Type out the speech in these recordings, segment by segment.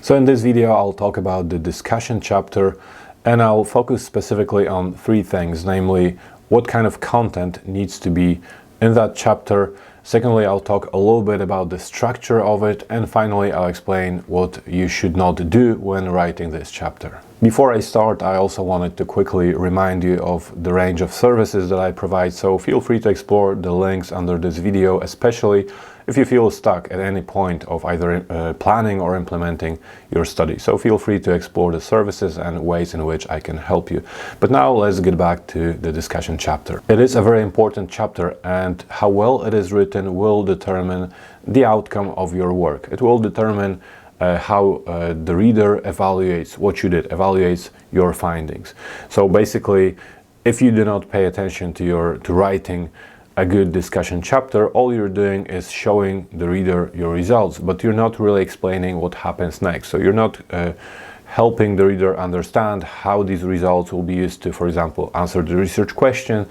So in this video, I'll talk about the discussion chapter, and I'll focus specifically on three things, namely what kind of content needs to be in that chapter. Secondly, I'll talk a little bit about the structure of it, and finally I'll explain what you should not do when writing this chapter. Before I start, I also wanted to quickly remind you of the range of services that I provide, so feel free to explore the links under this video, especially if you feel stuck at any point of either planning or implementing your study. So feel free to explore the services and ways in which I can help you. But now let's get back to the discussion chapter. It is a very important chapter, and how well it is written will determine the outcome of your work. It will determine how the reader evaluates what you did, evaluates your findings. So basically, if you do not pay attention to writing a good discussion chapter, all you're doing is showing the reader your results, but you're not really explaining what happens next. So you're not helping the reader understand how these results will be used to, for example, answer the research question.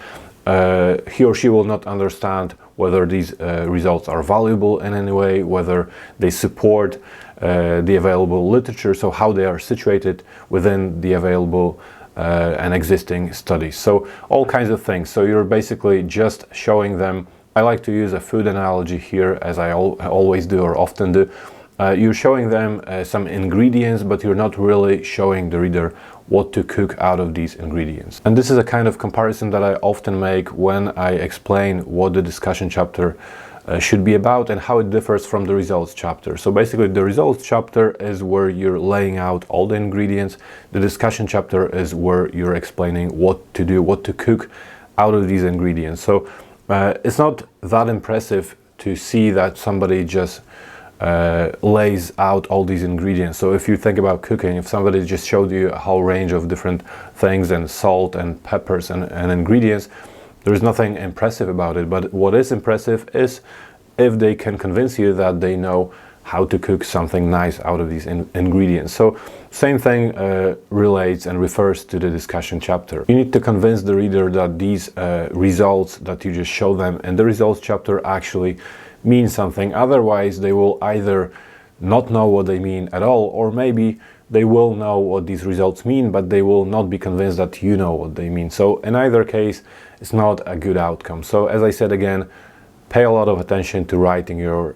He or she will not understand whether these results are valuable in any way, whether they support the available literature, so how they are situated within the available and existing studies. So all kinds of things. So you're basically just showing them. I like to use a food analogy here, as I always do or often do. You're showing them some ingredients, but you're not really showing the reader what to cook out of these ingredients. And this is a kind of comparison that I often make when I explain what the discussion chapter should be about and how it differs from the results chapter. So basically, the results chapter is where you're laying out all the ingredients. The discussion chapter is where you're explaining what to do, what to cook out of these ingredients. So it's not that impressive to see that somebody just lays out all these ingredients. So if you think about cooking, if somebody just showed you a whole range of different things and salt and peppers and ingredients, there's nothing impressive about it. But what is impressive is if they can convince you that they know how to cook something nice out of these ingredients. So same thing relates and refers to the discussion chapter. You need to convince the reader that these results that you just show them in the results chapter actually mean something. Otherwise, they will either not know what they mean at all, or maybe they will know what these results mean, but they will not be convinced that you know what they mean. So in either case, it's not a good outcome. So as I said again, pay a lot of attention to writing your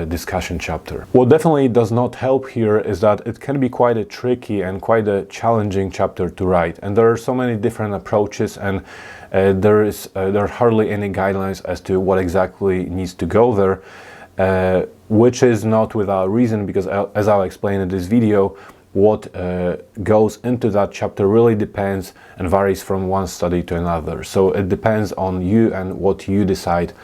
discussion chapter. What definitely does not help here is that it can be quite a tricky and quite a challenging chapter to write. And there are so many different approaches, and there are hardly any guidelines as to what exactly needs to go there, which is not without reason, because as I'll explain in this video, what goes into that chapter really depends and varies from one study to another. So it depends on you and what you decide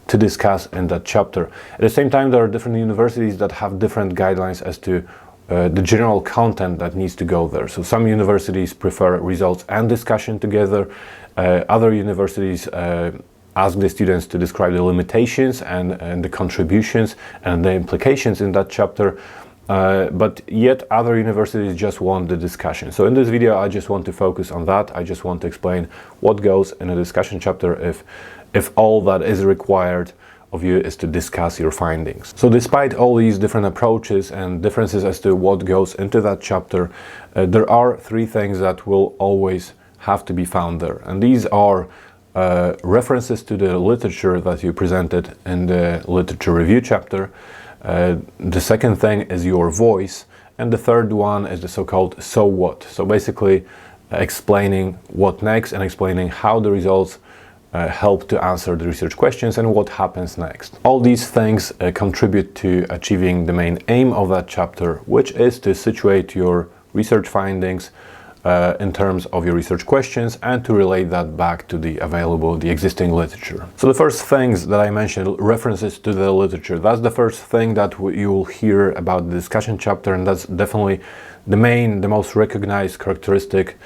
to discuss in that chapter. At the same time, there are different universities that have different guidelines as to the general content that needs to go there. So some universities prefer results and discussion together. Other universities ask the students to describe the limitations and the contributions and the implications in that chapter. But yet other universities just want the discussion. So in this video, I just want to focus on that. I just want to explain what goes in a discussion chapter if all that is required of you is to discuss your findings. So despite all these different approaches and differences as to what goes into that chapter, there are three things that will always have to be found there. And these are references to the literature that you presented in the literature review chapter. The second thing is your voice, and the third one is the so-called so what. So basically explaining what next and explaining how the results help to answer the research questions and what happens next. All these things contribute to achieving the main aim of that chapter, which is to situate your research findings in terms of your research questions and to relate that back to the existing literature. So the first things that I mentioned, references to the literature, that's the first thing that you will hear about the discussion chapter, and that's definitely the most recognized characteristic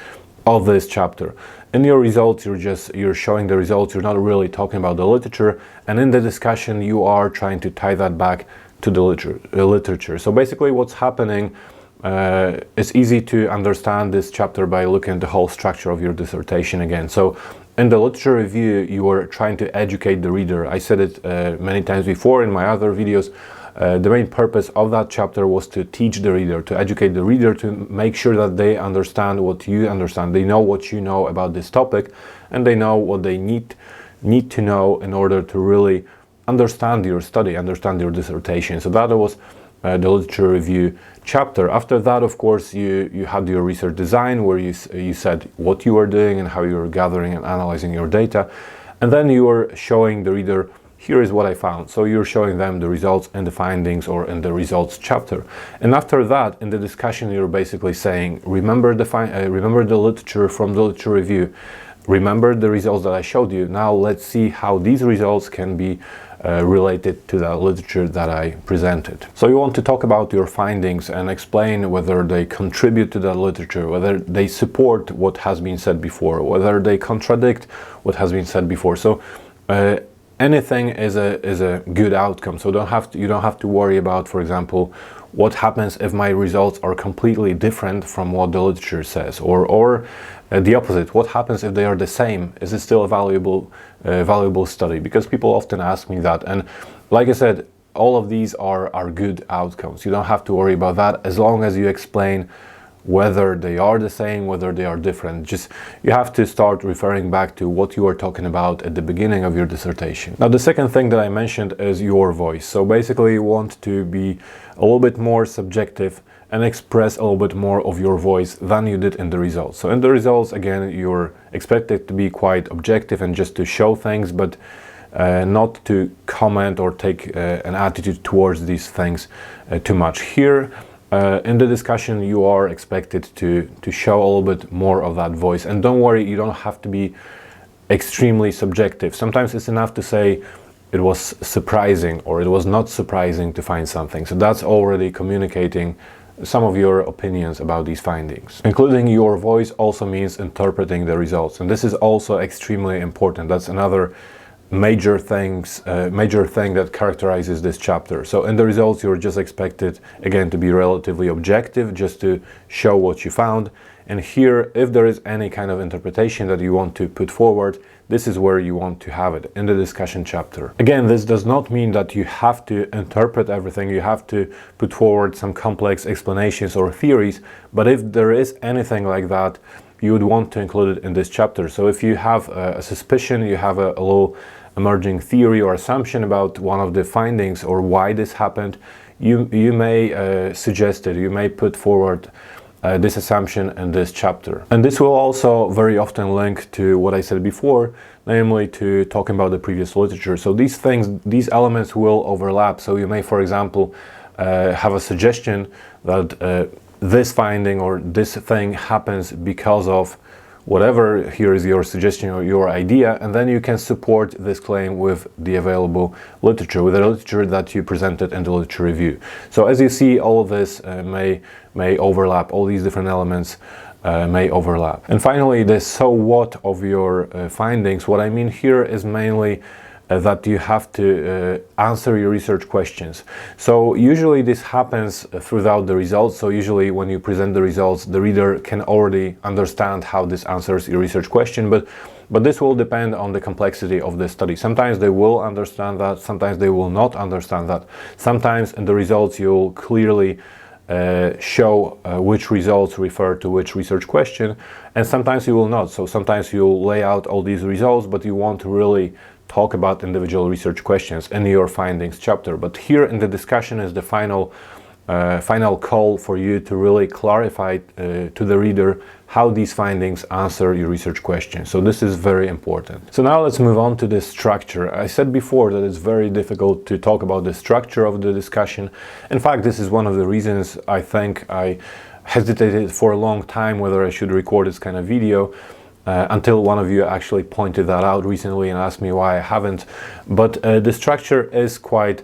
of this chapter. In your results, you're showing the results, you're not really talking about the literature, and in the discussion you are trying to tie that back to the literature. So basically what's happening, it's easy to understand this chapter by looking at the whole structure of your dissertation again. So in the literature review, you are trying to educate the reader. I said it many times before in my other videos. The main purpose of that chapter was to teach the reader, to educate the reader, to make sure that they understand what you understand. They know what you know about this topic, and they know what they need to know in order to really understand your study, understand your dissertation. So that was the literature review chapter. After that, of course, you had your research design, where you said what you were doing and how you were gathering and analyzing your data, and then you were showing the reader, here is what I found. So you're showing them the results and the findings, or in the results chapter. And after that, in the discussion, you're basically saying, remember the literature from the literature review, remember the results that I showed you. Now let's see how these results can be related to the literature that I presented. So you want to talk about your findings and explain whether they contribute to the literature, whether they support what has been said before, whether they contradict what has been said before. So anything is a good outcome. So you don't have to worry about, for example, what happens if my results are completely different from what the literature says, or the opposite. What happens if they are the same? Is it still a valuable study? Because people often ask me that, and like I said, all of these are good outcomes. You don't have to worry about that, as long as you explain whether they are the same, whether they are different. Just you have to start referring back to what you were talking about at the beginning of your dissertation. Now, the second thing that I mentioned is your voice. So basically you want to be a little bit more subjective and express a little bit more of your voice than you did in the results. So in the results, again, you're expected to be quite objective and just to show things, but not to comment or take an attitude towards these things too much. Here, in the discussion, you are expected to show a little bit more of that voice. And don't worry, you don't have to be extremely subjective. Sometimes it's enough to say it was surprising or it was not surprising to find something. So that's already communicating some of your opinions about these findings. Including your voice also means interpreting the results. And this is also extremely important. That's another major thing that characterizes this chapter. So in the results, you're just expected, again, to be relatively objective, just to show what you found. And here, if there is any kind of interpretation that you want to put forward, this is where you want to have it, in the discussion chapter. Again, this does not mean that you have to interpret everything, you have to put forward some complex explanations or theories, but if there is anything like that, you would want to include it in this chapter. So if you have a suspicion, you have a little emerging theory or assumption about one of the findings or why this happened, you may suggest it, you may put forward this assumption in this chapter. And this will also very often link to what I said before, namely to talking about the previous literature. So these elements will overlap. So you may, for example, have a suggestion that this finding or this thing happens because of whatever, here is your suggestion or your idea, and then you can support this claim with the available literature, with the literature that you presented in the literature review. So as you see, all of this may overlap, all these different elements may overlap. And finally, the so what of your findings. What I mean here is mainly that you have to answer your research questions. So usually this happens throughout the results. So usually when you present the results, the reader can already understand how this answers your research question, but this will depend on the complexity of the study. Sometimes they will understand that, sometimes they will not understand that. Sometimes in the results you'll clearly show which results refer to which research question, and sometimes you will not. So sometimes you'll lay out all these results, but you want to really talk about individual research questions in your findings chapter. But here in the discussion is the final call for you to really clarify to the reader how these findings answer your research question. So this is very important. So now let's move on to the structure. I said before that it's very difficult to talk about the structure of the discussion. In fact, this is one of the reasons I think I hesitated for a long time whether I should record this kind of video. Until one of you actually pointed that out recently and asked me why I haven't. But the structure is quite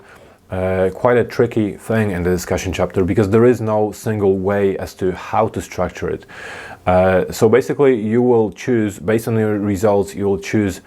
a tricky thing in the discussion chapter, because there is no single way as to how to structure it. So basically you will choose, based on your results, you will choose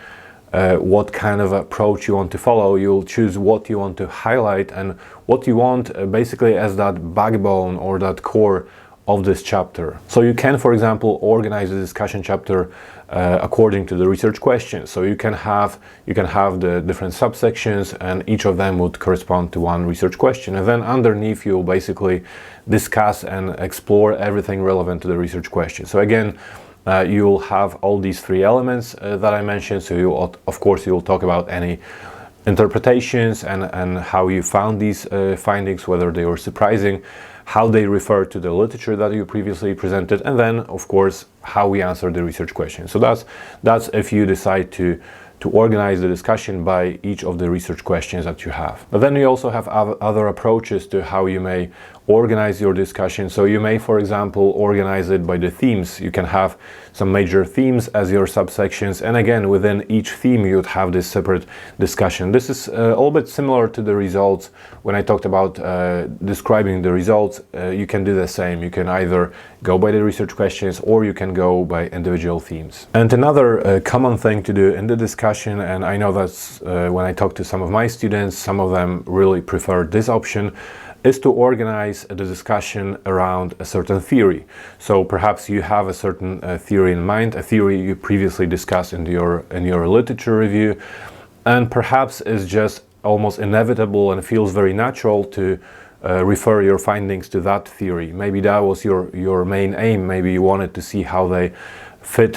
what kind of approach you want to follow. You'll choose what you want to highlight and what you want basically as that backbone or that core of this chapter. So you can, for example, organize the discussion chapter according to the research questions. So you can have the different subsections, and each of them would correspond to one research question. And then underneath, you'll basically discuss and explore everything relevant to the research question. So again, you'll have all these three elements that I mentioned. So of course, you'll talk about any interpretations and how you found these findings, whether they were surprising, how they refer to the literature that you previously presented, and then of course how we answer the research question. So that's if you decide to organize the discussion by each of the research questions that you have. But then you also have other approaches to how you may organize your discussion. So you may, for example, organize it by the themes. You can have some major themes as your subsections, and again, within each theme you would have this separate discussion. This is a little bit similar to the results. When I talked about describing the results, you can do the same. You can either go by the research questions or you can go by individual themes. And another common thing to do in the discussion, and I know that's when I talk to some of my students, some of them really prefer this option, is to organize the discussion around a certain theory. So perhaps you have a certain theory in mind, a theory you previously discussed in your literature review, and perhaps it's just almost inevitable and feels very natural to refer your findings to that theory. Maybe that was your main aim. Maybe you wanted to see how they fit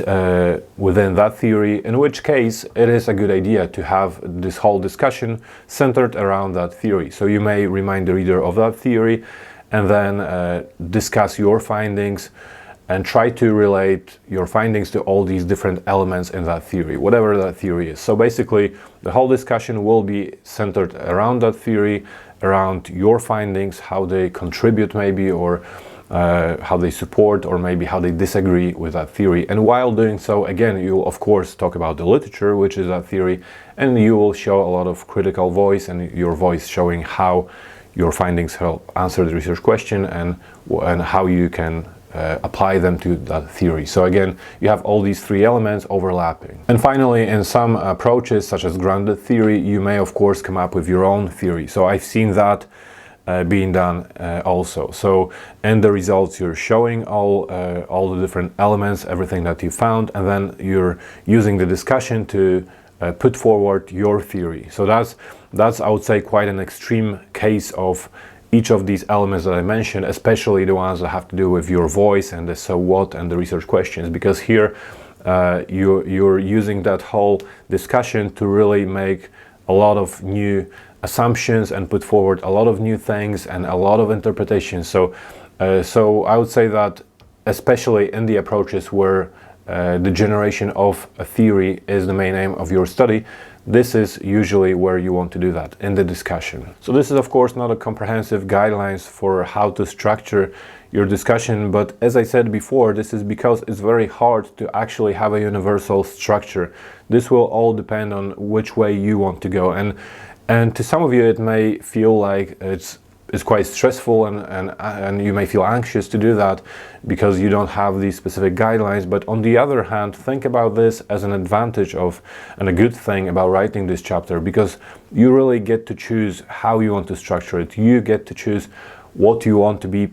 within that theory, in which case it is a good idea to have this whole discussion centered around that theory. So you may remind the reader of that theory and then discuss your findings and try to relate your findings to all these different elements in that theory, whatever that theory is. So basically the whole discussion will be centered around that theory, around your findings, how they contribute maybe, or how they support or maybe how they disagree with that theory. And while doing so, again, you'll of course talk about the literature, which is that theory, and you will show a lot of critical voice and your voice showing how your findings help answer the research question and how you can apply them to that theory. So again, you have all these three elements overlapping. And finally, in some approaches, such as grounded theory, you may of course come up with your own theory. So I've seen that being done also. So in the results you're showing all the different elements, everything that you found, and then you're using the discussion to put forward your theory. So that's I would say quite an extreme case of each of these elements that I mentioned, especially the ones that have to do with your voice and the so what and the research questions, because here you're using that whole discussion to really make a lot of new assumptions and put forward a lot of new things and a lot of interpretations. So I would say that especially in the approaches where the generation of a theory is the main aim of your study, this is usually where you want to do that, in the discussion. So this is of course not a comprehensive guidelines for how to structure your discussion, but as I said before, this is because it's very hard to actually have a universal structure. This will all depend on which way you want to go, and to some of you it may feel like it's quite stressful and you may feel anxious to do that because you don't have these specific guidelines. But on the other hand, think about this as an advantage of and a good thing about writing this chapter, because you really get to choose how you want to structure it. You get to choose what you want to be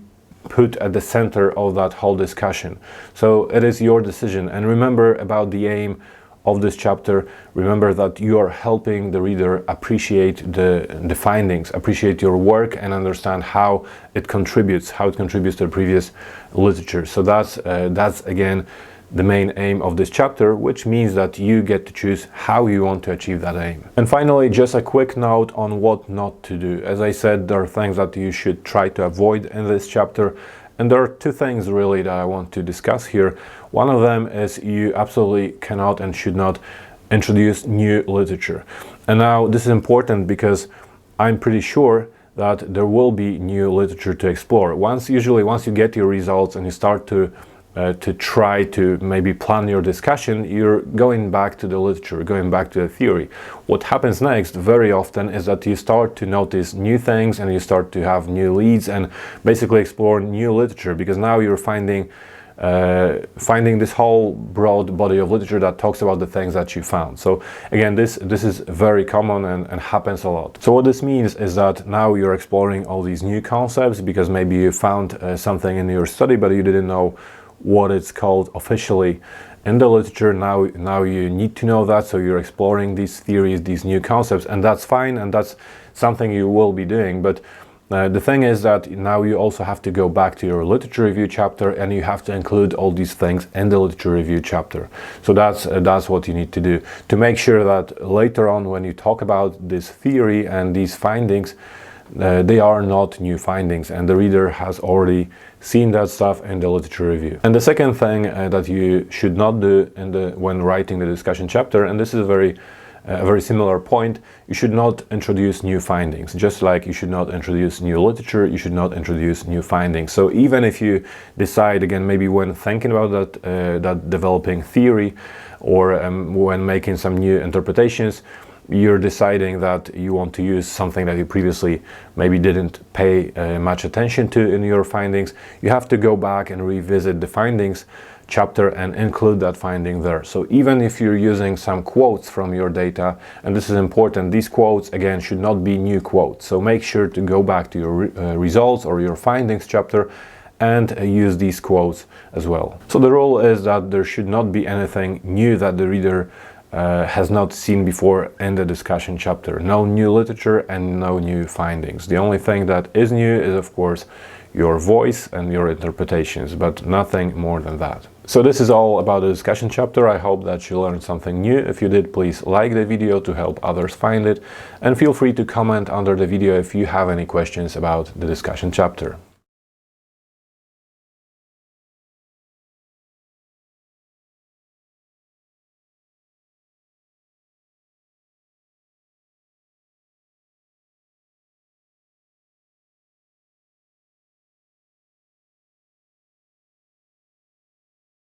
put at the center of that whole discussion. So it is your decision. And remember about the aim of this chapter, remember that you are helping the reader appreciate the findings, appreciate your work, and understand how it contributes to the previous literature. So that's again the main aim of this chapter, which means that you get to choose how you want to achieve that aim. And finally, just a quick note on what not to do. As I said, there are things that you should try to avoid in this chapter. And there are two things really that I want to discuss here. One of them is you absolutely cannot and should not introduce new literature. And now this is important because I'm pretty sure that there will be new literature to explore. Once you get your results and you start to try to maybe plan your discussion, you're going back to the literature, going back to the theory. What happens next very often is that you start to notice new things and you start to have new leads and basically explore new literature, because now you're finding finding this whole broad body of literature that talks about the things that you found. So again, this is very common and happens a lot. So what this means is that now you're exploring all these new concepts because maybe you found something in your study, but you didn't know what it's called officially in the literature. Now you need to know that, so you're exploring these theories, these new concepts, and that's fine, and that's something you will be doing. But the thing is that now you also have to go back to your literature review chapter, and you have to include all these things in the literature review chapter. So that's what you need to do to make sure that later on, when you talk about this theory and these findings, they are not new findings, and the reader has already seen that stuff in the literature review. And the second thing that you should not do when writing the discussion chapter, and this is a very similar point, you should not introduce new findings. Just like you should not introduce new literature, you should not introduce new findings. So even if you decide, again, maybe when thinking about that developing theory, or when making some new interpretations, you're deciding that you want to use something that you previously maybe didn't pay much attention to in your findings, you have to go back and revisit the findings chapter and include that finding there. So even if you're using some quotes from your data, and this is important, these quotes again should not be new quotes. So make sure to go back to your results or your findings chapter and use these quotes as well. So the rule is that there should not be anything new that the reader has not seen before in the discussion chapter. No new literature and no new findings. The only thing that is new is, of course, your voice and your interpretations, but nothing more than that. So this is all about the discussion chapter. I hope that you learned something new. If you did, please like the video to help others find it, and feel free to comment under the video if you have any questions about the discussion chapter.